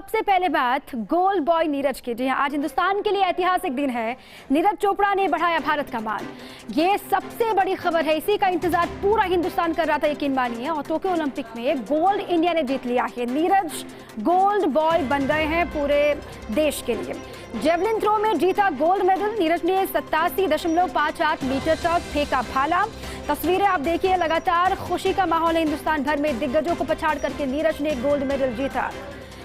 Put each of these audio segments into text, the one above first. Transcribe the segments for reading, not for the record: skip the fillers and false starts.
सबसे पहले बात गोल्ड बॉय नीरज की। जी हाँ, आज हिंदुस्तान के लिए ऐतिहासिक दिन है। नीरज चोपड़ा ने बढ़ाया भारत का मान। ये सबसे बड़ी खबर है, इसी का इंतजार पूरा हिंदुस्तान कर रहा था, यकीन मानिए। और टोक्यो ओलंपिक में गोल्ड इंडिया ने जीत लिया है। नीरज गोल्ड बॉय बन गए हैं पूरे देश के लिए। जेवलिन थ्रो में जीता गोल्ड मेडल। नीरज ने 87.58 मीटर तक फेंका भाला। तस्वीरें आप देखिए, लगातार खुशी का माहौल है हिंदुस्तान भर में। दिग्गजों को पछाड़ करके नीरज ने गोल्ड मेडल जीता।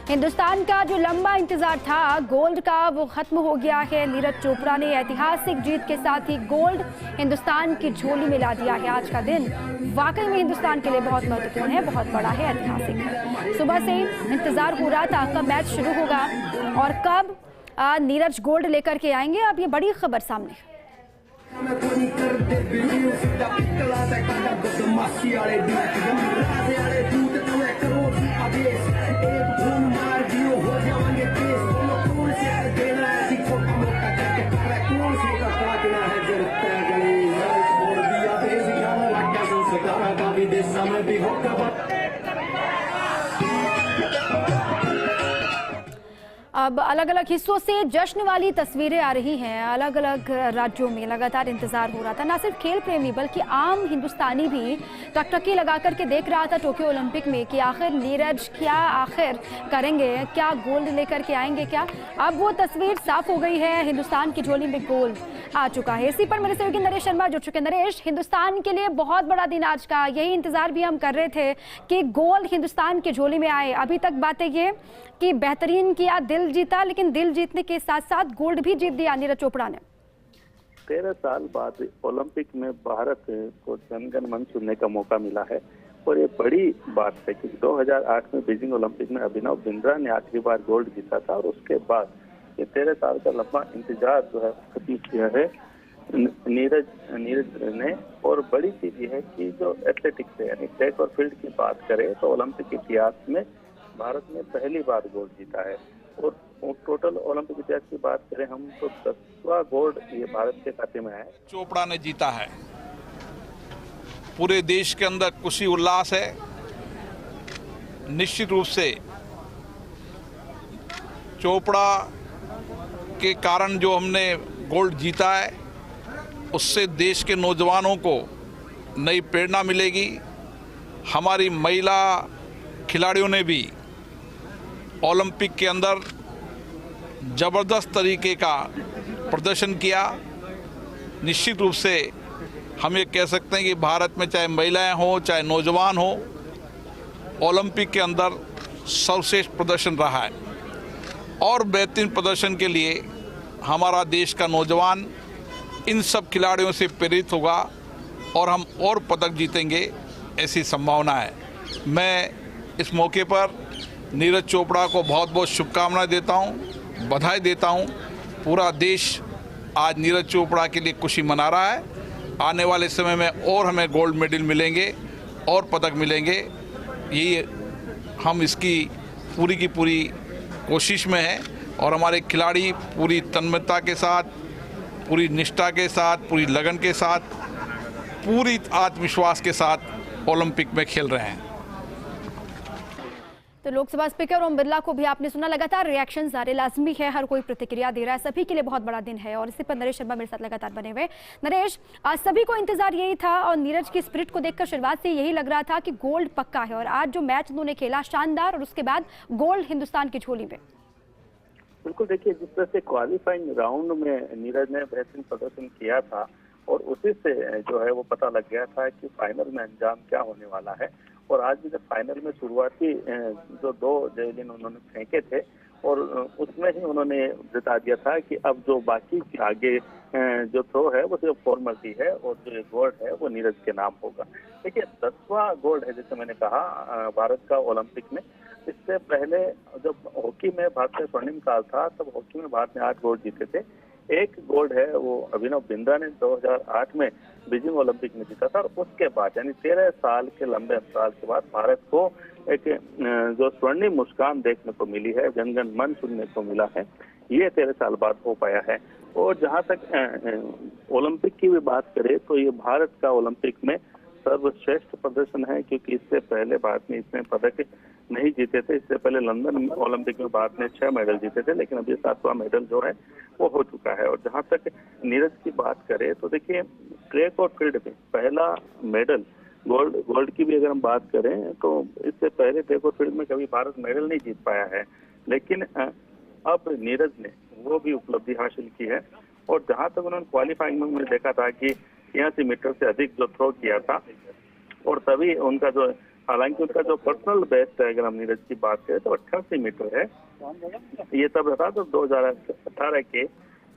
हिंदुस्तान का जो लंबा इंतजार था गोल्ड का, वो खत्म हो गया है। नीरज चोपड़ा ने ऐतिहासिक जीत के साथ ही गोल्ड हिंदुस्तान की झोली में ला दिया है। आज का दिन वाकई में हिंदुस्तान के लिए बहुत महत्वपूर्ण है, बहुत बड़ा है, ऐतिहासिक है। सुबह से इंतजार हो रहा था कब मैच शुरू होगा और कब नीरज गोल्ड लेकर के आएंगे। अब ये बड़ी खबर सामने। अब अलग अलग हिस्सों से जश्न वाली तस्वीरें आ रही हैं। अलग अलग राज्यों में लगातार इंतजार हो रहा था। न सिर्फ खेल प्रेमी बल्कि आम हिंदुस्तानी भी टकटकी लगा करके देख रहा था टोक्यो ओलंपिक में कि आखिर नीरज क्या आखिर करेंगे, क्या गोल्ड लेकर के आएंगे क्या। अब वो तस्वीर साफ हो गई है, हिंदुस्तान की झोली में गोल्ड आ चुका है। इसी पर मेरे सहयोगी नरेश शर्मा जुड़ चुके। नरेश, हिंदुस्तान के लिए बहुत बड़ा दिन आज का, यही इंतजार भी हम कर रहे थे कि गोल्ड हिंदुस्तान की झोली में आए। अभी तक बातें ये कि बेहतरीन किया, दिल जीता, लेकिन दिल जीतने के साथ साथ गोल्ड भी जीत दिया नीरज चोपड़ा ने। 13 साल बाद ओलंपिक में भारत को जनगण मन सुनने का मौका मिला है और ये बड़ी बात है कि 2008 में बीजिंग ओलंपिक में अभिनव बिंद्रा ने आखिरी बार गोल्ड जीता था और उसके बाद ये 13 साल का लंबा इंतजार जो है खत्म किया है नीरज ने। और बड़ी चीज ये है कि जो एथलेटिक्स है यानी ट्रैक और फील्ड की बात करें तो ओलंपिक इतिहास में भारत ने पहली बार गोल्ड जीता है। और टोटल ओलंपिक इतिहास की बात करें हम तो 10वां गोल्ड ये भारत के खाते में है। चोपड़ा ने जीता है। पूरे देश के अंदर खुशी उल्लास है। निश्चित रूप से चोपड़ा के कारण जो हमने गोल्ड जीता है उससे देश के नौजवानों को नई प्रेरणा मिलेगी। हमारी महिला खिलाड़ियों ने भी ओलंपिक के अंदर जबरदस्त तरीके का प्रदर्शन किया। निश्चित रूप से हम ये कह सकते हैं कि भारत में चाहे महिलाएं हों चाहे नौजवान हों, ओलंपिक के अंदर सर्वश्रेष्ठ प्रदर्शन रहा है। और बेहतरीन प्रदर्शन के लिए हमारा देश का नौजवान इन सब खिलाड़ियों से प्रेरित होगा और हम और पदक जीतेंगे, ऐसी संभावना है। मैं इस मौके पर नीरज चोपड़ा को बहुत बहुत शुभकामनाएं देता हूं, बधाई देता हूं। पूरा देश आज नीरज चोपड़ा के लिए खुशी मना रहा है। आने वाले समय में और हमें गोल्ड मेडल मिलेंगे और पदक मिलेंगे, ये हम इसकी पूरी की पूरी कोशिश में हैं। और हमारे खिलाड़ी पूरी तन्मयता के साथ, पूरी निष्ठा के साथ, पूरी लगन के साथ, पूरी आत्मविश्वास के साथ ओलंपिक में खेल रहे हैं। तो लोकसभा स्पीकर ओम बिरला को भी आपने सुना, लगातार रिएक्शन आ रहे, लाजमी है, हर कोई प्रतिक्रिया दे रहा है। सभी के लिए बहुत बड़ा दिन है और इसी पर नरेश शर्मा मेरे साथ लगातार बने हुए। नरेश, आज सभी को इंतजार यही था और नीरज की स्पिरिट को देखकर शुरुआत से यही लग रहा था कि गोल्ड पक्का है। और आज जो मैच उन्होंने खेला शानदार, और उसके बाद गोल्ड हिंदुस्तान की झोली में। बिल्कुल, देखिए जिस तरह से क्वालिफाइंग राउंड में नीरज ने बेहतरीन प्रदर्शन किया था और उसी से जो है वो पता लग गया था कि फाइनल में अंजाम क्या होने वाला है। और आज भी जब फाइनल में शुरुआती जो 2 जेवलिन उन्होंने फेंके थे और उसमें ही उन्होंने बता दिया था कि अब जो बाकी आगे जो थ्रो है वो सिर्फ फॉर्मेलिटी है और जो गोल्ड है वो नीरज के नाम होगा। देखिए 10वां गोल्ड है, जैसे मैंने कहा भारत का ओलंपिक में। इससे पहले जब हॉकी में भारत का स्वर्णिम काल था तब हॉकी में भारत ने 8 गोल्ड जीते थे। एक गोल्ड है वो अभिनव बिंद्रा ने 2008 में बीजिंग ओलंपिक में जीता था। और उसके बाद यानी 13 साल के लंबे अंतराल के बाद भारत को एक जो स्वर्णिम मुस्कान देखने को मिली है, जनगण मन सुनने को मिला है, ये 13 साल बाद हो पाया है। और जहां तक ओलंपिक की भी बात करें तो ये भारत का ओलंपिक में सर्वश्रेष्ठ प्रदर्शन है, क्योंकि इससे पहले भारत ने इतने पदक नहीं जीते थे। इससे पहले लंदन ओलंपिक में भारत ने 6 मेडल जीते थे, लेकिन अभी 7वां मेडल जो है वो हो चुका है। और जहां तक नीरज की बात करें तो देखिए, ट्रैक और फील्ड में पहला मेडल गोल्ड की भी अगर हम बात करें तो इससे पहले ट्रैक और फील्ड में कभी भारत मेडल नहीं जीत पाया है, लेकिन अब नीरज ने वो भी उपलब्धि हासिल की है। और जहां तक उन्होंने क्वालिफाइंग में देखा था कि 83 मीटर से अधिक जो थ्रो किया था, और तभी उनका जो, हालांकि उनका जो पर्सनल बेस्ट है अगर हम नीरज की बात करें तो 88 मीटर है। ये तब रहा तो 2018 के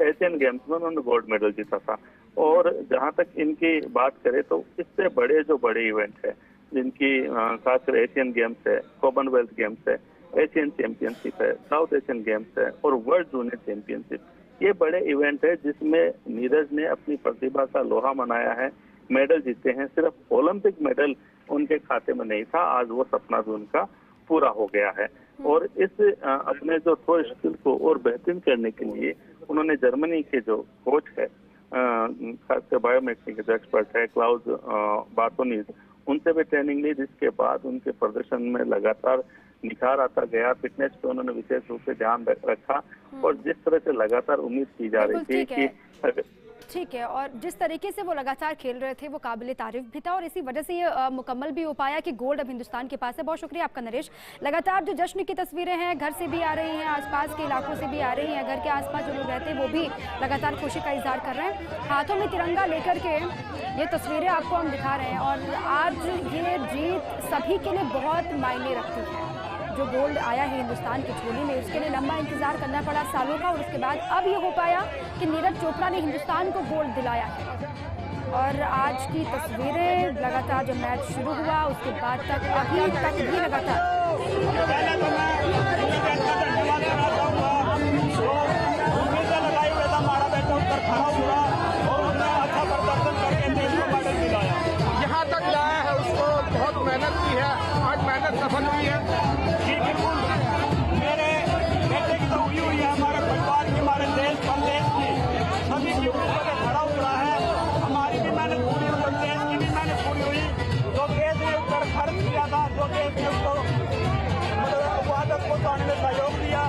एशियन गेम्स में उन्होंने गोल्ड मेडल जीता था। और जहां तक इनकी बात करें तो इससे बड़े इवेंट है जिनकी खासकर एशियन गेम्स है, कॉमनवेल्थ गेम्स है, एशियन चैंपियनशिप है, साउथ एशियन गेम्स है और वर्ल्ड जूनियर चैंपियनशिप, ये बड़े इवेंट है जिसमें नीरज ने अपनी प्रतिभा का लोहा मनाया है, मेडल जीते हैं। सिर्फ ओलंपिक मेडल उनके खाते में नहीं था, आज वो सपना भी उनका पूरा हो गया है। और इस अपने जो थ्रो स्किल को और बेहतरीन करने के लिए उन्होंने जर्मनी के जो कोच है, खासकर बायोमेट्रिक जो एक्सपर्ट है क्लाउस बार्टोनीज, उनसे भी ट्रेनिंग ली, जिसके बाद उनके प्रदर्शन में लगातार निखार आता गया। फिटनेस पे उन्होंने विशेष रूप से ध्यान रखा और जिस तरह से लगातार उम्मीद की जा रही थी कि ठीक है, और जिस तरीके से वो लगातार खेल रहे थे वो काबिले तारीफ भी था और इसी वजह से ये मुकम्मल भी हो पाया कि गोल्ड अब हिंदुस्तान के पास है। बहुत शुक्रिया आपका नरेश। लगातार जो जश्न की तस्वीरें हैं घर से भी आ रही हैं, आसपास के इलाकों से भी आ रही हैं, घर के आसपास जो लोग रहते हैं वो भी लगातार खुशी का इजहार कर रहे हैं, हाथों में तिरंगा लेकर के ये तस्वीरें आपको हम दिखा रहे हैं। और आज ये जीत सभी के लिए बहुत मायने रखती है। जो गोल्ड आया है हिंदुस्तान की झोली में, उसके लिए लंबा इंतजार करना पड़ा सालों का, और उसके बाद अब ये हो पाया कि नीरज चोपड़ा ने हिंदुस्तान को गोल्ड दिलाया है। और आज की तस्वीरें लगातार जब मैच शुरू हुआ उसके बाद तक अभी तक भी लगातार यहाँ तक लाया है, उसको बहुत मेहनत की है, आज मेहनत सफल हुई है। जी बिल्कुल, मेरे बेटे की तो हुई है, हमारे परिवार की, हमारे देश प्रदेश की सभी की ऊपर से खड़ा उतरा है। हमारी भी मेहनत पूरी हुई, देश की भी मेहनत पूरी हुई। जो देश ने ऊपर खर्च किया था, जो देश ने उसको वादत को पाने में सहयोग दिया,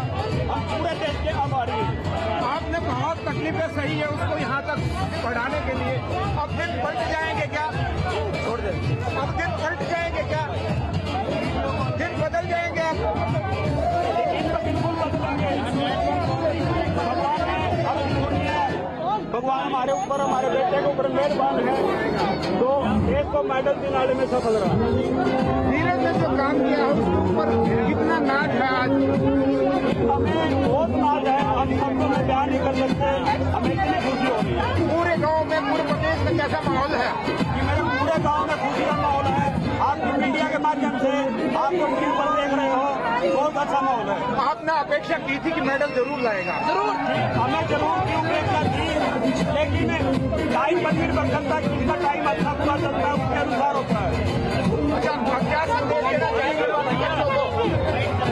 हम पूरे देश के आभारी हैं। आपने बहुत तकलीफें सही है उसको यहाँ तक बढ़ाने के लिए। अब दिन पलट जाएंगे क्या? छोड़ दे। अब दिन पलट जाएंगे क्या? दिन बदल जाएंगे आप? बिल्कुल बदलेंगे। भगवान हमारे ऊपर, हमारे बेटे के ऊपर मेहरबान है, तो देश को मेडल दिलाने में सफल रहा। नीरज ने जो काम किया है उसके ऊपर कितना नाज है आज? हमें बहुत नाज है, हम सबको मैं बयान नहीं कर सकते, हमें इतनी खुशी हो रही है। पूरे गांव में, पूरे प्रदेश में कैसा माहौल है? कि मेरे पूरे गांव में खुशी का माहौल है। आपकी मीडिया के माध्यम से आपको टीवी पर देख रहे हो, बहुत अच्छा माहौल है। आपने अपेक्षा की थी कि मेडल जरूर लाएगा? जरूर, हमें जरूर की अपेक्षा थी, लेकिन टाइम पर निर्भर करता है, किसका टाइम अच्छा पूरा चलता है उसके अनुसार होता है। अच्छा, क्या संदेश देना चाहेंगे बच्चों को?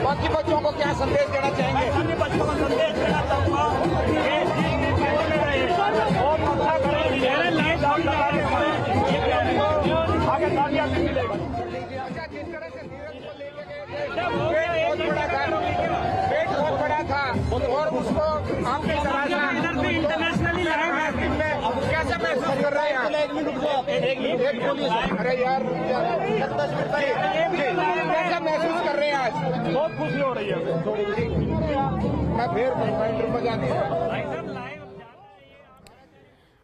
बाकी बच्चों को क्या संदेश देना चाहेंगे? सभी बच्चों को संदेश देना चाहूँगा बहुत अच्छा करें, आगे कामयाबी मिलेगा। पेट बहुत बड़ा था और उसको आपने इंटरनेशनली कैसे महसूस कर रहे हैं? अरे यार, कैसा महसूस कर रहे हैं आज? बहुत खुशी हो रही है। मैं फिर बजा दिया।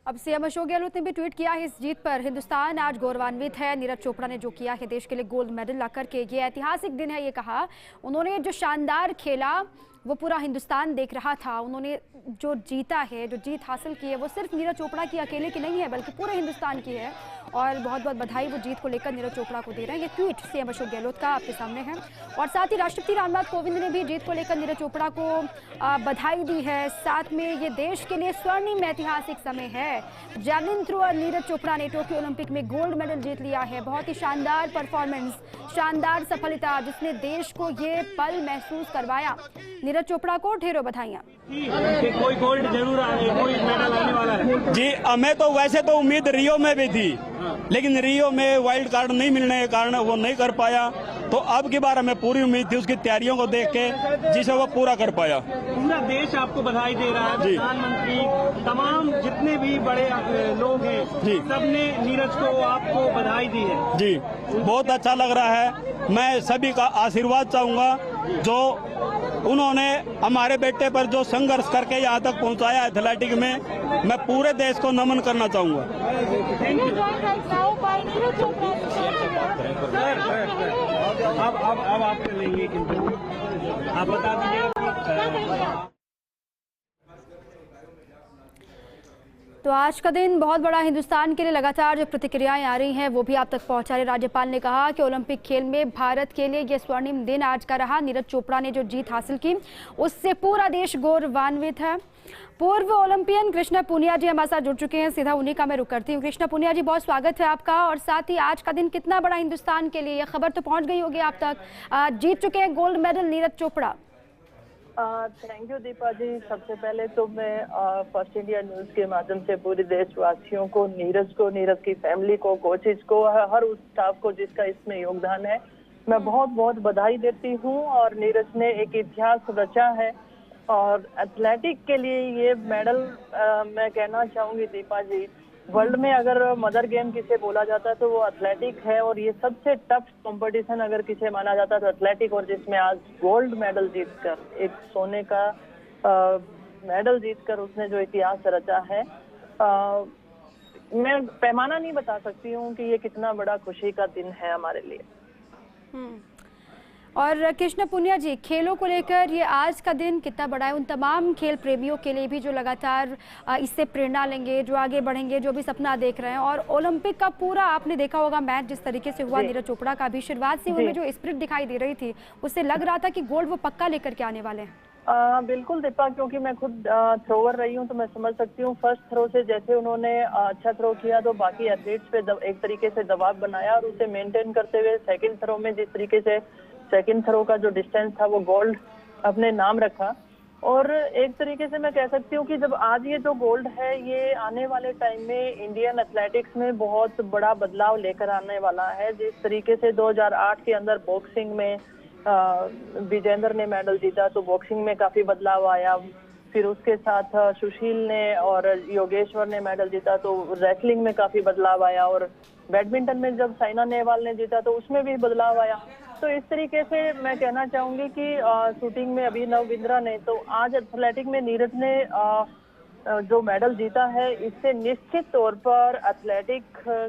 अब सीएम अशोक गहलोत ने भी ट्वीट किया है इस जीत पर। हिंदुस्तान आज गौरवान्वित है, नीरज चोपड़ा ने जो किया है देश के लिए गोल्ड मेडल ला करके, ये ऐतिहासिक दिन है। ये कहा उन्होंने, जो शानदार खेला वो पूरा हिंदुस्तान देख रहा था। उन्होंने जो जीता है, जो जीत हासिल की है, वो सिर्फ नीरज चोपड़ा की अकेले की नहीं है बल्कि पूरे हिंदुस्तान की है। और बहुत बहुत बधाई वो जीत को लेकर नीरज चोपड़ा को दे रहे हैं। ये ट्वीट सीएम अशोक गहलोत का आपके सामने है। और साथ ही राष्ट्रपति रामनाथ कोविंद ने भी जीत को लेकर नीरज चोपड़ा को बधाई दी है। साथ में ये देश के लिए स्वर्णिम ऐतिहासिक समय है। जैवलिन थ्रोअर नीरज चोपड़ा ने टोक्यो ओलंपिक में गोल्ड मेडल जीत लिया है। बहुत ही शानदार परफॉर्मेंस, शानदार सफलता, जिसने देश को ये पल महसूस करवाया। नीरज चोपड़ा को ढेरों बधाइयां। कोई गोल्ड जरूर आने, कोई मेडल आने वाला है जी। हमें तो वैसे तो उम्मीद रियो में भी थी, लेकिन रियो में वाइल्ड कार्ड नहीं मिलने के कारण वो नहीं कर पाया। तो अब की बार हमें पूरी उम्मीद थी उसकी तैयारियों को देख के, जिसे वो पूरा कर पाया। पूरा देश आपको बधाई दे रहा है, प्रधानमंत्री, तमाम जितने भी बड़े लोग हैं जी, सबने नीरज को आपको बधाई दी है। जी, बहुत अच्छा लग रहा है। मैं सभी का आशीर्वाद चाहूंगा, जो उन्होंने हमारे बेटे पर जो संघर्ष करके यहाँ तक पहुँचाया एथलेटिक में, मैं पूरे देश को नमन करना चाहूंगा। अब आप कर लेंगे, आप बता दीजिएगा। तो आज का दिन बहुत बड़ा हिंदुस्तान के लिए। लगातार जो प्रतिक्रियाएं आ रही हैं वो भी आप तक पहुंचा रहे। राज्यपाल ने कहा कि ओलंपिक खेल में भारत के लिए ये स्वर्णिम दिन आज का रहा। नीरज चोपड़ा ने जो जीत हासिल की उससे पूरा देश गौरवान्वित है। पूर्व ओलंपियन कृष्णा पुनिया जी हमारे साथ जुड़ चुके हैं, सीधा उन्हीं का मैं रुख करती हूँ। कृष्णा पुनिया जी, बहुत स्वागत है आपका। और साथ ही आज का दिन कितना बड़ा हिंदुस्तान के लिए, ये खबर तो पहुँच गई होगी आप तक, जीत चुके हैं gold medal Neeraj Chopra. Thank you Deepa ji. सबसे पहले तो मैं फर्स्ट इंडिया न्यूज के माध्यम से पूरे देशवासियों को, नीरज की फैमिली को, कोचेज को, हर उस स्टाफ को जिसका इसमें योगदान है, मैं बहुत बहुत बधाई देती हूँ। और नीरज ने एक इतिहास रचा है और एथलेटिक के लिए ये मेडल मैं कहना चाहूंगी दीपा जी, वर्ल्ड में अगर मदर गेम किसे बोला जाता है तो वो एथलेटिक है। और ये सबसे टफ कंपटीशन अगर किसे माना जाता है तो एथलेटिक, और जिसमें आज गोल्ड मेडल जीतकर, एक सोने का मेडल जीतकर उसने जो इतिहास रचा है, मैं पैमाना नहीं बता सकती हूँ कि ये कितना बड़ा खुशी का दिन है हमारे लिए। और कृष्णा पुनिया जी, खेलों को लेकर ये आज का दिन कितना बड़ा है उन तमाम खेल प्रेमियों के लिए भी जो लगातार इससे प्रेरणा लेंगे, जो आगे बढ़ेंगे, जो भी सपना देख रहे हैं। और ओलंपिक का पूरा आपने देखा होगा मैच जिस तरीके से हुआ, नीरज चोपड़ा का भी शुरुआत से उनमें जो स्पिरिट दिखाई दे रही थी उससे लग रहा था कि गोल्ड वो पक्का लेकर के आने वाले हैं। बिल्कुल दीपा, क्योंकि मैं खुद थ्रोवर रही हूँ तो मैं समझ सकती हूँ। फर्स्ट थ्रो से जैसे उन्होंने अच्छा थ्रो किया तो बाकी एथलीट्स पे एक तरीके से दबाव बनाया और उसे मेंटेन करते हुए सेकंड थ्रो में जिस तरीके से सेकंड थ्रो का जो डिस्टेंस था वो गोल्ड अपने नाम रखा। और एक तरीके से मैं कह सकती हूँ कि जब आज ये जो गोल्ड है ये आने वाले टाइम में इंडियन एथलेटिक्स में बहुत बड़ा बदलाव लेकर आने वाला है। जिस तरीके से 2008 के अंदर बॉक्सिंग में विजेंद्र ने मेडल जीता तो बॉक्सिंग में काफी बदलाव आया। फिर उसके साथ सुशील ने और योगेश्वर ने मेडल जीता तो रेसलिंग में काफी बदलाव आया। और बैडमिंटन में जब साइना नेहवाल ने जीता तो उसमें भी बदलाव आया। तो इस तरीके से मैं कहना चाहूंगी कि शूटिंग में अभिनव बिंद्रा ने, तो आज एथलेटिक में नीरज ने जो मेडल जीता है इससे निश्चित तौर पर एथलेटिक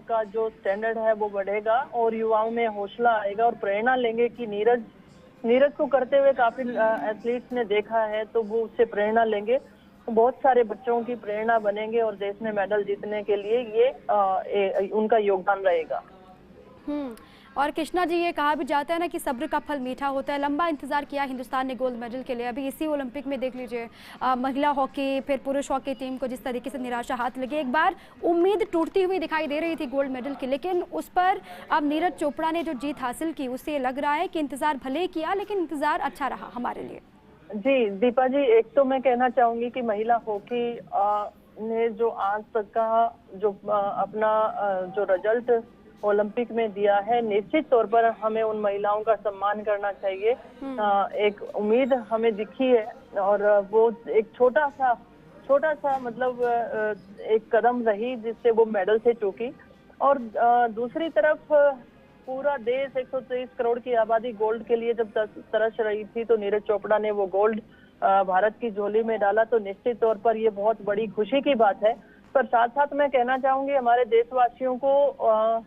का जो स्टैंडर्ड है वो बढ़ेगा और युवाओं में हौसला आएगा और प्रेरणा लेंगे कि नीरज को करते हुए काफी एथलीट्स ने देखा है तो वो उससे प्रेरणा लेंगे। बहुत सारे बच्चों की प्रेरणा बनेंगे और देश में मेडल जीतने के लिए ये उनका योगदान रहेगा। और कृष्णा जी, ये कहा भी जाता है ना कि सब्र का फल मीठा होता है। लंबा इंतजार किया हिंदुस्तान ने गोल्ड मेडल के लिए। अभी इसी ओलंपिक में देख लीजिए महिला हॉकी फिर पुरुष हॉकी टीम को जिस तरीके से निराशा हाथ लगी। एक बार उम्मीद टूटती हुई दिखाई दे रही थी गोल्ड मेडल की, लेकिन उस पर अब नीरज चोपड़ा ने जो जीत हासिल की उससे लग रहा है कि इंतजार भले ही किया लेकिन इंतजार अच्छा रहा हमारे लिए। जी दीपा जी, एक तो मैं कहना चाहूंगी कि महिला हॉकी ने जो आज तक का जो अपना जो रिजल्ट ओलंपिक में दिया है, निश्चित तौर पर हमें उन महिलाओं का सम्मान करना चाहिए। एक उम्मीद हमें दिखी है और वो एक छोटा सा मतलब एक कदम रही जिससे वो मेडल से चूकी। और दूसरी तरफ पूरा देश 123 करोड़ की आबादी गोल्ड के लिए जब तरस रही थी तो नीरज चोपड़ा ने वो गोल्ड भारत की झोली में डाला, तो निश्चित तौर पर ये बहुत बड़ी खुशी की बात है। पर साथ साथ मैं कहना चाहूंगी हमारे देशवासियों को,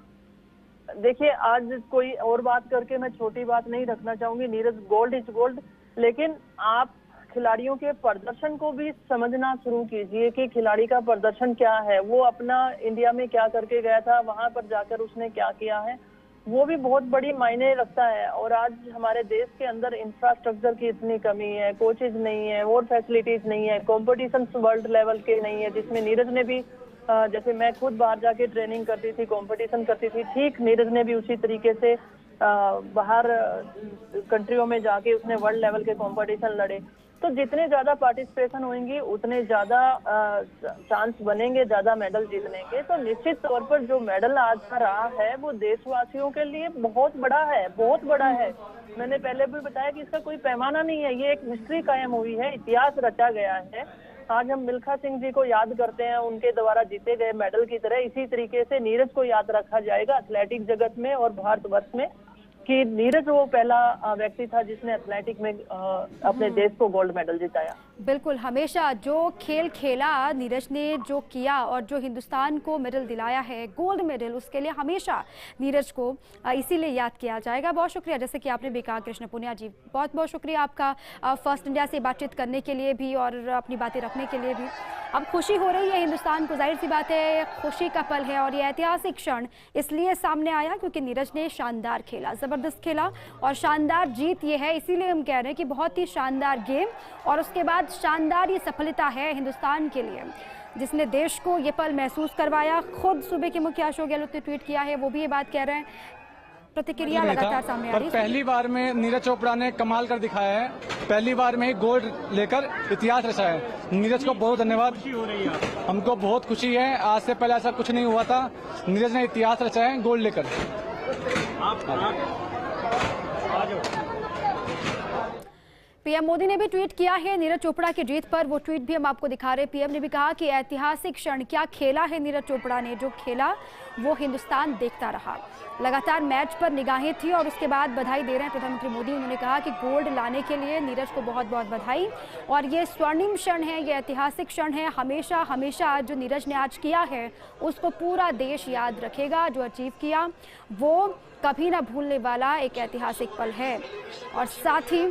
देखिए आज कोई और बात करके मैं छोटी बात नहीं रखना चाहूंगी। नीरज गोल्ड इज गोल्ड, लेकिन आप खिलाड़ियों के प्रदर्शन को भी समझना शुरू कीजिए कि खिलाड़ी का प्रदर्शन क्या है, वो अपना इंडिया में क्या करके गया था, वहां पर जाकर उसने क्या किया है, वो भी बहुत बड़ी मायने रखता है। और आज हमारे देश के अंदर इंफ्रास्ट्रक्चर की इतनी कमी है, कोचेज नहीं है, और फैसिलिटीज नहीं है, कॉम्पिटिशन वर्ल्ड लेवल के नहीं है, जिसमें नीरज ने भी जैसे मैं खुद बाहर जाके ट्रेनिंग करती थी, कंपटीशन करती थी, ठीक नीरज ने भी उसी तरीके से बाहर कंट्रियों में जाके उसने वर्ल्ड लेवल के कंपटीशन लड़े। तो जितने ज्यादा पार्टिसिपेशन होंगी उतने ज्यादा चांस बनेंगे ज्यादा मेडल जीतने के। तो निश्चित तौर पर जो मेडल आज का रहा है वो देशवासियों के लिए बहुत बड़ा है, बहुत बड़ा है। मैंने पहले भी बताया कि इसका कोई पैमाना नहीं है, ये एक हिस्ट्री कायम हुई है, इतिहास रचा गया है। आज हम मिल्खा सिंह जी को याद करते हैं उनके द्वारा जीते गए मेडल की तरह, इसी तरीके से नीरज को याद रखा जाएगा एथलेटिक जगत में और भारतवर्ष में, कि नीरज वो पहला व्यक्ति था जिसने एथलेटिक में अपने देश को गोल्ड मेडल जिताया। बिल्कुल, हमेशा जो खेल खेला नीरज ने, जो किया और जो हिंदुस्तान को मेडल दिलाया है, गोल्ड मेडल, उसके लिए हमेशा नीरज को इसीलिए याद किया जाएगा। बहुत शुक्रिया, जैसे कि आपने भी कहा कृष्ण पुनिया जी, बहुत बहुत शुक्रिया आपका फर्स्ट इंडिया से बातचीत करने के लिए भी और अपनी बातें रखने के लिए भी। अब खुशी हो रही है हिंदुस्तान को, जाहिर सी बात है खुशी का पल है और ये ऐतिहासिक क्षण इसलिए सामने आया क्योंकि नीरज ने शानदार खेला, ज़बरदस्त खेला और शानदार जीत ये है। इसीलिए हम कह रहे हैं कि बहुत ही शानदार गेम और उसके बाद शानदार ये सफलता है हिंदुस्तान के लिए, जिसने देश को ये पल महसूस करवाया। खुद सूबे के मुख्य अशोक गहलोत ने ट्वीट किया है, वो भी ये बात कह रहे हैं। प्रतिक्रिया लगातार सामने आ रही है। पहली बार में नीरज चोपड़ा ने कमाल कर दिखाया है, पहली बार में ही गोल्ड लेकर इतिहास रचा है। नीरज को बहुत धन्यवाद, हमको बहुत खुशी है, आज से पहले ऐसा कुछ नहीं हुआ था। नीरज ने इतिहास रचा है गोल्ड लेकर। पीएम मोदी ने भी ट्वीट किया है नीरज चोपड़ा की जीत पर, वो ट्वीट भी हम आपको दिखा रहे हैं। पीएम ने भी कहा कि ऐतिहासिक क्षण, क्या खेला है नीरज चोपड़ा ने, जो खेला वो हिंदुस्तान देखता रहा। लगातार मैच पर निगाहें थी और उसके बाद बधाई दे रहे हैं प्रधानमंत्री मोदी। उन्होंने कहा कि गोल्ड लाने के लिए नीरज को बहुत बहुत बधाई और ये स्वर्णिम क्षण है, ये ऐतिहासिक क्षण है। हमेशा हमेशा जो नीरज ने आज किया है उसको पूरा देश याद रखेगा, जो अचीव किया वो कभी ना भूलने वाला एक ऐतिहासिक पल है। और साथ ही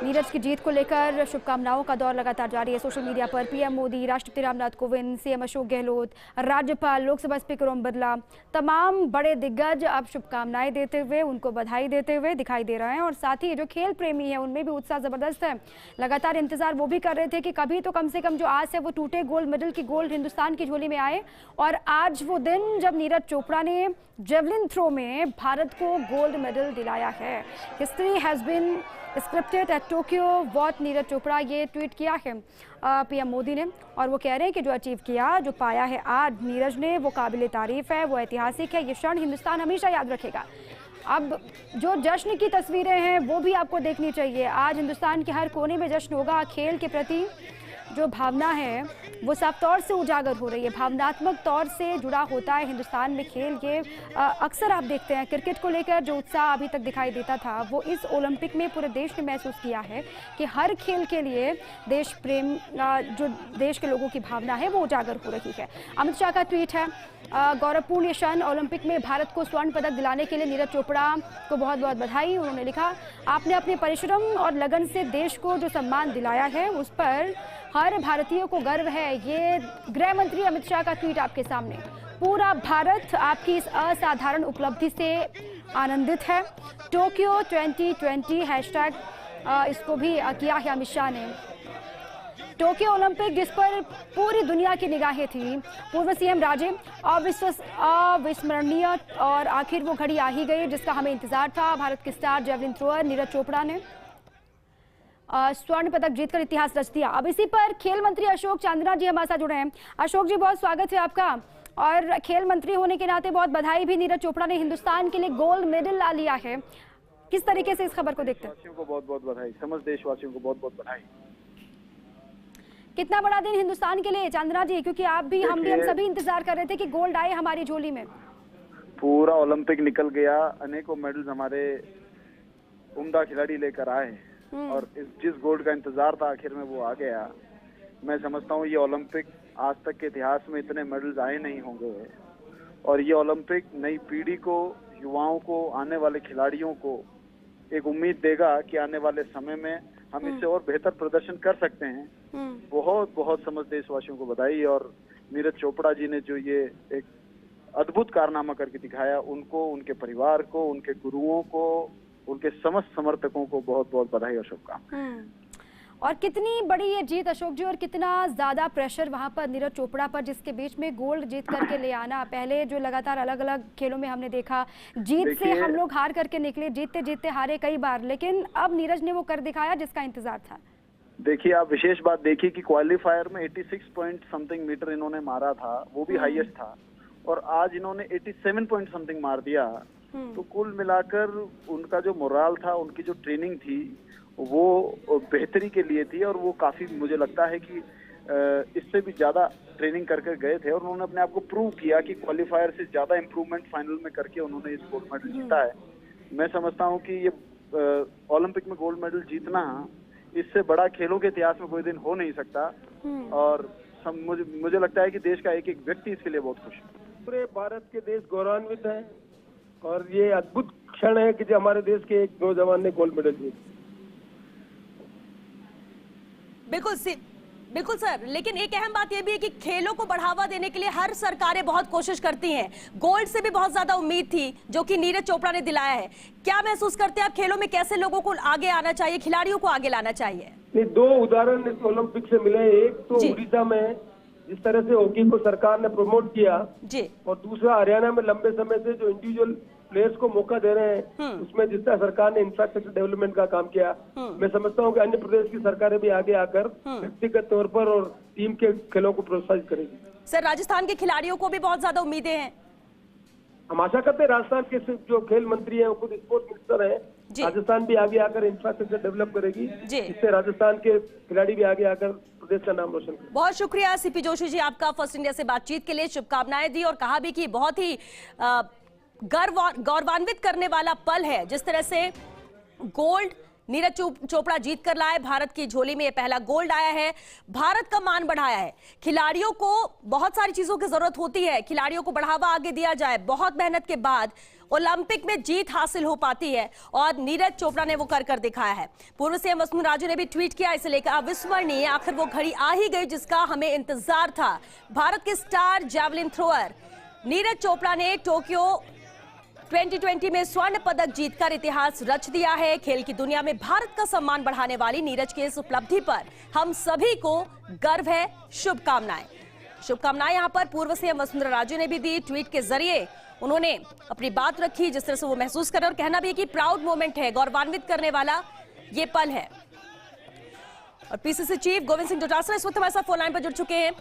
नीरज की जीत को लेकर शुभकामनाओं का दौर लगातार जारी है सोशल मीडिया पर। पीएम मोदी, राष्ट्रपति रामनाथ कोविंद, सीएम अशोक गहलोत, राज्यपाल, लोकसभा स्पीकर ओम बिरला, तमाम बड़े दिग्गज अब शुभकामनाएं देते हुए, उनको बधाई देते हुए दिखाई दे रहे हैं। और साथ ही जो खेल प्रेमी है उनमें भी उत्साह जबरदस्त है। लगातार इंतजार वो भी कर रहे थे कि कभी तो कम से कम जो आज है वो टूटे गोल्ड मेडल की गोल्ड हिंदुस्तान की झोली में आए। और आज वो दिन जब नीरज चोपड़ा ने जेवलिन थ्रो में भारत को गोल्ड मेडल दिलाया है। History has been scripted at Tokyo what Neeraj Chopra, ये ट्वीट किया है पीएम मोदी ने। और वो कह रहे हैं कि जो अचीव किया, जो पाया है आज नीरज ने, वो काबिल तारीफ है, वो ऐतिहासिक है। ये क्षण हिंदुस्तान हमेशा याद रखेगा। अब जो जश्न की तस्वीरें हैं वो भी आपको देखनी चाहिए। आज हिंदुस्तान के हर कोने में जश्न होगा। खेल के प्रति जो भावना है वो साफ तौर से उजागर हो रही है, भावनात्मक तौर से जुड़ा होता है हिंदुस्तान में खेल। ये अक्सर आप देखते हैं क्रिकेट को लेकर जो उत्साह अभी तक दिखाई देता था वो इस ओलंपिक में पूरे देश ने महसूस किया है कि हर खेल के लिए देश प्रेम, जो देश के लोगों की भावना है वो उजागर हो रही है। अमित शाह का ट्वीट है, गौरवपूर्ण ये क्षण, ओलंपिक में भारत को स्वर्ण पदक दिलाने के लिए नीरज चोपड़ा को बहुत बहुत बधाई। उन्होंने लिखा, आपने अपने परिश्रम और लगन से देश को जो सम्मान दिलाया है उस पर हर भारतीय को गर्व है। ये गृह मंत्री अमित शाह का ट्वीट आपके सामने। पूरा भारत आपकी इस असाधारण उपलब्धि से आनंदित है। टोक्यो 2020 हैशटैग इसको भी किया है अमित शाह ने। टोक्यो ओलंपिक जिस पर पूरी दुनिया की निगाहें थी, पूर्व सीएम राजे, अविस्मरणीय और आखिर वो घड़ी आ ही गई जिसका हमें इंतजार था। भारत के star javelin thrower Neeraj Chopra ने स्वर्ण पदक जीतकर इतिहास रच दिया। अब इसी पर खेल मंत्री अशोक चांदना जी हमारे साथ जुड़े हैं। अशोक जी, बहुत स्वागत है आपका। और खेल मंत्री होने के नाते बहुत बधाई भी, नीरज चोपड़ा ने हिंदुस्तान के लिए गोल्ड मेडल ला लिया है। किस तरीके से इस खबर को देखते हैं? देशवासियों को बहुत बहुत बधाई, समस्त देशवासियों को बहुत बहुत बधाई। कितना बड़ा दिन हिंदुस्तान के लिए चांदना जी, क्योंकि आप भी हम सभी इंतजार कर रहे थे कि गोल्ड आए हमारी झोली में। पूरा ओलंपिक निकल गया, अनेकों मेडल्स हमारे उम्दा खिलाड़ी लेकर आए और जिस गोल्ड का इंतजार था आखिर में वो आ गया। मैं समझता हूँ ये ओलंपिक आज तक के इतिहास में इतने मेडल्स आए नहीं होंगे और ये ओलंपिक नई पीढ़ी को, युवाओं को, आने वाले खिलाड़ियों को एक उम्मीद देगा कि आने वाले समय में हम इससे और बेहतर प्रदर्शन कर सकते हैं। बहुत बहुत समस्त देशवासियों को बधाई। और नीरज चोपड़ा जी ने जो ये एक अद्भुत कारनामा करके दिखाया, उनको, उनके परिवार को, उनके गुरुओं को, उनके समस्त समर्थकों को बहुत बहुत बधाई और शुभकामनाएं। और कितनी बड़ी ये जीत अशोक जी, और कितना ज्यादा प्रेशर वहां पर नीरज चोपड़ा पर, जिसके बीच में गोल्ड जीत करके ले आना। पहले जो लगातार अलग अलग खेलों में हमने देखा, जीत से हम लोग हार करके निकले, जीतते जीतते हारे कई बार, लेकिन अब नीरज ने वो कर दिखाया जिसका इंतजार था। देखिए, आप विशेष बात देखिए कि क्वालिफायर में 86 पॉइंट समथिंग मीटर इन्होंने मारा था, वो भी हाईएस्ट था, और आज इन्होंने 87 पॉइंट समथिंग मार दिया। तो कुल मिलाकर उनका जो मोराल था, उनकी जो ट्रेनिंग थी, वो बेहतरी के लिए थी, और वो काफी, मुझे लगता है कि इससे भी ज्यादा ट्रेनिंग करके गए थे, और उन्होंने अपने आप को प्रूव किया कि क्वालिफायर से ज्यादा इम्प्रूवमेंट फाइनल में करके उन्होंने इस गोल्ड मेडल जीता है। मैं समझता हूँ कि ये ओलंपिक में गोल्ड मेडल जीतना, इससे बड़ा खेलों के इतिहास में कोई दिन हो नहीं सकता, और मुझे लगता है कि देश का एक एक व्यक्ति इसके लिए बहुत खुश है। पूरे भारत के देश गौरवान्वित है, और ये अद्भुत क्षण है कि जो हमारे देश के एक नौजवान ने गोल्ड मेडल जीता। बिल्कुल सर, लेकिन एक अहम बात यह भी है कि खेलों को बढ़ावा देने के लिए हर सरकारें बहुत कोशिश करती हैं। गोल्ड से भी बहुत ज्यादा उम्मीद थी, जो कि नीरज चोपड़ा ने दिलाया है। क्या महसूस करते हैं आप, खेलों में कैसे लोगों को आगे आना चाहिए, खिलाड़ियों को आगे लाना चाहिए? नहीं, दो उदाहरण इस ओलंपिक से मिले। एक तो उड़ीसा में जिस तरह से हॉकी को सरकार ने प्रमोट किया जी, और दूसरा हरियाणा में लंबे समय से जो इंडिविजुअल प्लेयर्स को मौका दे रहे हैं, उसमें जिस तरह सरकार ने इंफ्रास्ट्रक्चर डेवलपमेंट का काम किया, मैं समझता हूं कि अन्य प्रदेश की सरकारें भी आगे आकर व्यक्तिगत तौर पर और टीम के खेलों को प्रोत्साहित करेगी। सर, राजस्थान के खिलाड़ियों को भी बहुत ज्यादा उम्मीदें हैं। हम आशा करते हैं राजस्थान के जो खेल मंत्री हैं, खुद स्पोर्ट्स मिनिस्टर हैं, राजस्थान भी आगे आकर इंफ्रास्ट्रक्चर डेवलप करेगी, इससे राजस्थान के खिलाड़ी भी आगे आकर प्रदेश का नाम रोशन करेंगे। बहुत शुक्रिया सीपी जोशी जी, आपका फर्स्ट इंडिया से बातचीत के लिए शुभकामनाएं दी, और कहा भी कि बहुत ही गौरवान्वित करने वाला पल है जिस तरह से गोल्ड नीरज चोपड़ा जीत कर लाए। भारत की झोली में ये पहला गोल्ड आया है, भारत का मान बढ़ाया है। खिलाड़ियों को बहुत सारी चीजों की जरूरत होती है, खिलाड़ियों को बढ़ावा आगे दिया जाए। बहुत मेहनत के बाद ओलंपिक में जीत हासिल हो पाती है, और नीरज चोपड़ा ने वो कर दिखाया है। पूर्व सीएम वसुंधरा राजे ने भी ट्वीट किया, इसे लेकर अविस्मरणीय, आखिर वो घड़ी आ ही गई जिसका हमें इंतजार था। भारत के star javelin thrower Neeraj Chopra ने टोक्यो 2020 में स्वर्ण पदक जीतकर इतिहास रच दिया है। खेल की दुनिया में भारत का सम्मान बढ़ाने वाली नीरज की इस उपलब्धि पर हम सभी को गर्व है। शुभकामनाएं यहां पर पूर्व सीएम वसुंधरा राजे ने भी दी। ट्वीट के जरिए उन्होंने अपनी बात रखी, जिस तरह से वो महसूस कर रहे, और कहना भी है कि प्राउड मोमेंट है, गौरवान्वित करने वाला ये पल है। और पीसीसी चीफ गोविंद सिंह डोटासरा इस वक्त हमारे साथ फोन लाइन पर जुड़ चुके हैं।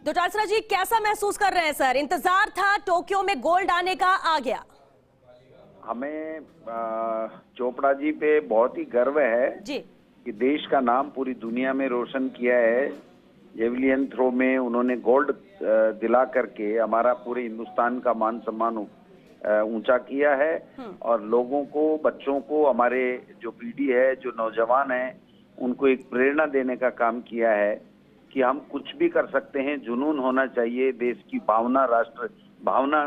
डोटासरा जी, कैसा महसूस कर रहे हैं सर? इंतजार था, टोक्यो में गोल्ड आने का, आ गया। हमें चोपड़ा जी पे बहुत ही गर्व है जी कि देश का नाम पूरी दुनिया में रोशन किया है। जेवलिन थ्रो में उन्होंने गोल्ड दिला करके हमारा पूरे हिंदुस्तान का मान सम्मान ऊंचा किया है, और लोगों को, बच्चों को, हमारे जो पीढ़ी है, जो नौजवान है, उनको एक प्रेरणा देने का काम किया है कि हम कुछ भी कर सकते हैं। जुनून होना चाहिए, देश की भावना, राष्ट्र भावना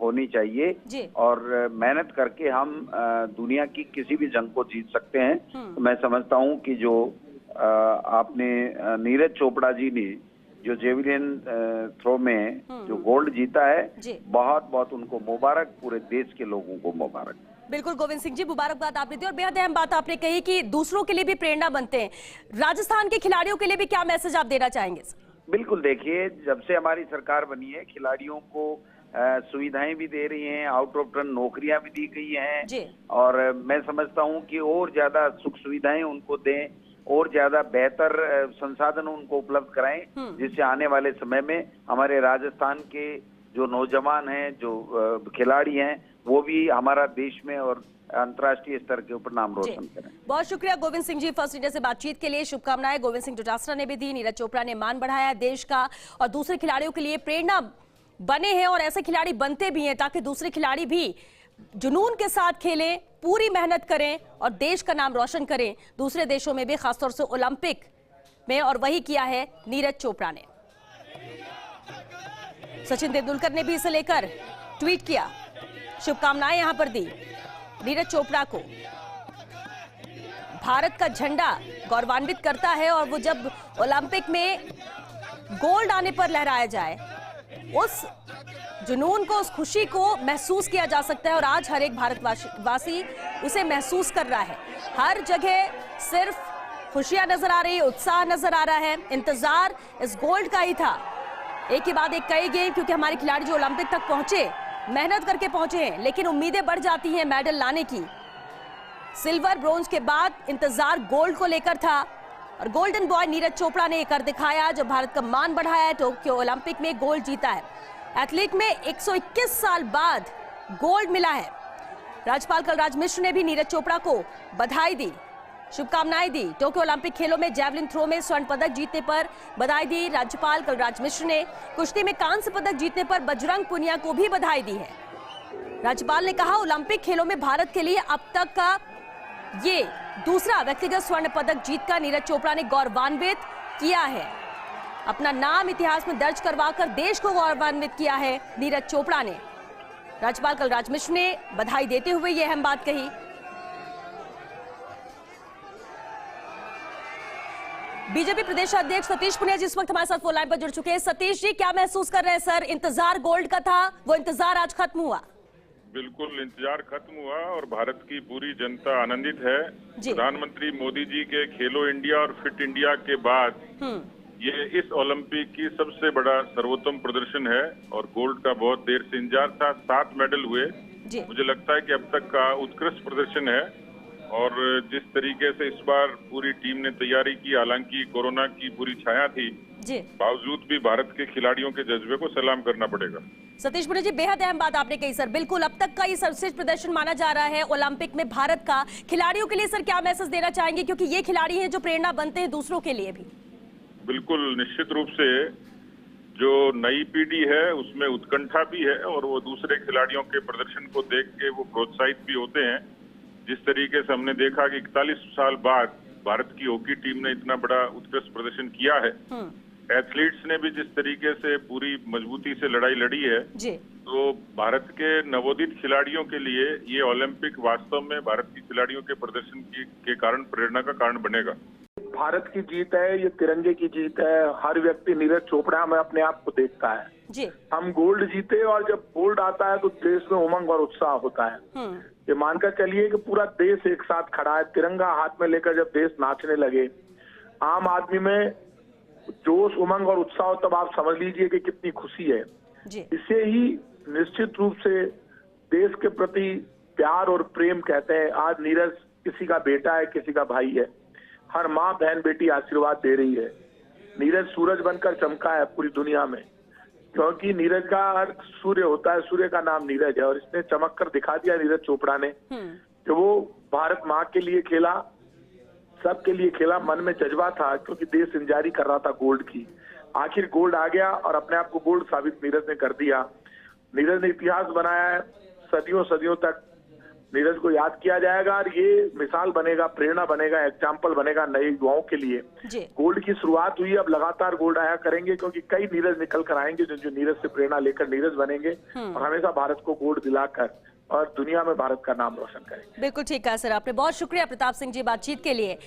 होनी चाहिए, और मेहनत करके हम दुनिया की किसी भी जंग को जीत सकते हैं। तो मैं समझता हूं कि जो आपने नीरज चोपड़ा जी ने जो जेवलिन थ्रो में जो गोल्ड जीता है, बहुत बहुत उनको मुबारक, पूरे देश के लोगों को मुबारक। बिल्कुल गोविंद सिंह जी, मुबारकबाद आपने दी, और बेहद अहम बात आपने कही कि दूसरों के लिए भी प्रेरणा बनते हैं। राजस्थान के खिलाड़ियों के लिए भी क्या मैसेज आप देना चाहेंगे? बिल्कुल, देखिए, जब से हमारी सरकार बनी है, खिलाड़ियों को सुविधाएं भी दे रही हैं, आउट ऑफ टर्न नौकरियां भी दी गई हैं, और मैं समझता हूं कि और ज्यादा सुख सुविधाएं उनको दें, और ज्यादा बेहतर संसाधन उनको उपलब्ध कराएं, जिससे आने वाले समय में हमारे राजस्थान के जो नौजवान हैं, जो खिलाड़ी हैं, वो भी हमारा देश में और अंतर्राष्ट्रीय स्तर के ऊपर नाम रोशन करें। बहुत शुक्रिया गोविंद सिंह जी, फर्स्ट इंडिया से बातचीत के लिए। शुभकामनाएं गोविंद सिंह डोटासरा ने भी दी। नीरज चोपड़ा ने मान बढ़ाया देश का, और दूसरे खिलाड़ियों के लिए प्रेरणा बने हैं, और ऐसे खिलाड़ी बनते भी हैं ताकि दूसरे खिलाड़ी भी जुनून के साथ खेलें, पूरी मेहनत करें और देश का नाम रोशन करें दूसरे देशों में भी, खासतौर से ओलंपिक में, और वही किया है नीरज चोपड़ा ने। सचिन तेंदुलकर ने भी इसे लेकर ट्वीट किया, शुभकामनाएं यहां पर दी नीरज चोपड़ा को। भारत का झंडा गौरवान्वित करता है, और वो जब ओलंपिक में गोल्ड आने पर लहराया जाए, उस जुनून को, उस खुशी को महसूस किया जा सकता है, और आज हर एक भारतवासी उसे महसूस कर रहा है। हर जगह सिर्फ खुशियां नजर आ रही है, उत्साह नजर आ रहा है। इंतजार इस गोल्ड का ही था, एक के बाद एक कई गेम, क्योंकि हमारे खिलाड़ी जो ओलंपिक तक पहुंचे, मेहनत करके पहुंचे हैं, लेकिन उम्मीदें बढ़ जाती हैं मेडल लाने की। सिल्वर ब्रोंज के बाद इंतजार गोल्ड को लेकर था और गोल्डन बॉय नीरज चोपड़ा ने कर दिखाया, जो भारत का मान बढ़ाया है, टोक्यो ओलंपिक में गोल्ड जीता है। एथलीट में 121 साल बाद गोल्ड मिला है। राज्यपाल कलराज मिश्र ने भी नीरज चोपड़ा को बधाई दी, शुभकामनाएं दी। टोक्यो ओलंपिक खेलों में जैवलिन थ्रो में स्वर्ण पदक जीतने पर बधाई दी राज्यपाल कलराज मिश्र ने। कुश्ती में कांस्य पदक जीतने पर बजरंग पुनिया को भी बधाई दी है। राज्यपाल ने कहा, ओलंपिक खेलों में भारत के लिए अब तक का ये दूसरा व्यक्तिगत स्वर्ण पदक जीतकर नीरज चोपड़ा ने गौरवान्वित किया है। अपना नाम इतिहास में दर्ज करवाकर देश को गौरवान्वित किया है नीरज चोपड़ा ने। राज्यपाल कलराज मिश्र ने बधाई देते हुए यह अहम बात कही। बीजेपी प्रदेश अध्यक्ष सतीश पुनिया जी इस वक्त हमारे साथ फोन लाइन पर जुड़ चुके हैं। सतीश जी, क्या महसूस कर रहे हैं सर? इंतजार गोल्ड का था, वो इंतजार आज खत्म हुआ। बिल्कुल, इंतजार खत्म हुआ और भारत की पूरी जनता आनंदित है। प्रधानमंत्री मोदी जी के खेलो इंडिया और फिट इंडिया के बाद ये इस ओलंपिक की सबसे बड़ा सर्वोत्तम प्रदर्शन है और गोल्ड का बहुत देर से इंतजार था। 7 मेडल हुए। मुझे लगता है कि अब तक का उत्कृष्ट प्रदर्शन है और जिस तरीके से इस बार पूरी टीम ने तैयारी की, हालांकि कोरोना की पूरी छाया थी, बावजूद भी भारत के खिलाड़ियों के जज्बे को सलाम करना पड़ेगा। सतीश पुनिया जी, बेहद अहम बात आपने कही सर। बिल्कुल, अब तक का ये सर्वश्रेष्ठ प्रदर्शन माना जा रहा है ओलंपिक में भारत का। खिलाड़ियों के लिए सर क्या मैसेज देना चाहेंगे, क्योंकि ये खिलाड़ी हैं जो प्रेरणा बनते हैं दूसरों के लिए भी? बिल्कुल, निश्चित रूप से जो नई पीढ़ी है उसमें उत्कंठा भी है और वो दूसरे खिलाड़ियों के प्रदर्शन को देख के वो प्रोत्साहित भी होते हैं। जिस तरीके से हमने देखा कि 41 साल बाद भारत की हॉकी टीम ने इतना बड़ा उत्कृष्ट प्रदर्शन किया है, एथलीट्स ने भी जिस तरीके से पूरी मजबूती से लड़ाई लड़ी है, तो भारत के नवोदित खिलाड़ियों के लिए ये ओलंपिक वास्तव में भारत के खिलाड़ियों के प्रदर्शन के कारण प्रेरणा का कारण बनेगा। भारत की जीत है, ये तिरंगे की जीत है। हर व्यक्ति नीरज चोपड़ा में अपने आप को देखता है। हम गोल्ड जीते और जब गोल्ड आता है तो देश में उमंग और उत्साह होता है। ये मानकर चलिए कि पूरा देश एक साथ खड़ा है। तिरंगा हाथ में लेकर जब देश नाचने लगे, आम आदमी में जोश, उमंग और उत्साह, तब आप समझ लीजिए कि कितनी खुशी है। इसे ही निश्चित रूप से देश के प्रति प्यार और प्रेम कहते हैं। आज नीरज किसी का बेटा है, किसी का भाई है। हर माँ बहन बेटी आशीर्वाद दे रही है। नीरज सूरज बनकर चमका है पूरी दुनिया में, क्योंकि नीरज का अर्थ सूर्य होता है। सूर्य का नाम नीरज है और इसने चमक कर दिखा दिया नीरज चोपड़ा ने कि वो भारत माँ के लिए खेला, सबके लिए खेला। मन में जज्बा था क्योंकि देश इंतजारी कर रहा था गोल्ड की। आखिर गोल्ड आ गया और अपने आप को गोल्ड साबित नीरज ने कर दिया। नीरज ने इतिहास बनाया है। सदियों सदियों तक नीरज को याद किया जाएगा और ये मिसाल बनेगा, प्रेरणा बनेगा, एग्जाम्पल बनेगा नए युवाओं के लिए। गोल्ड की शुरुआत हुई, अब लगातार गोल्ड आया करेंगे, क्योंकि कई नीरज निकल कर आएंगे जो नीरज से प्रेरणा लेकर नीरज बनेंगे और हमेशा भारत को गोल्ड दिलाकर और दुनिया में भारत का नाम रोशन करेंगे। बिल्कुल ठीक कहा सर आपने। बहुत शुक्रिया प्रताप सिंह जी बातचीत के लिए।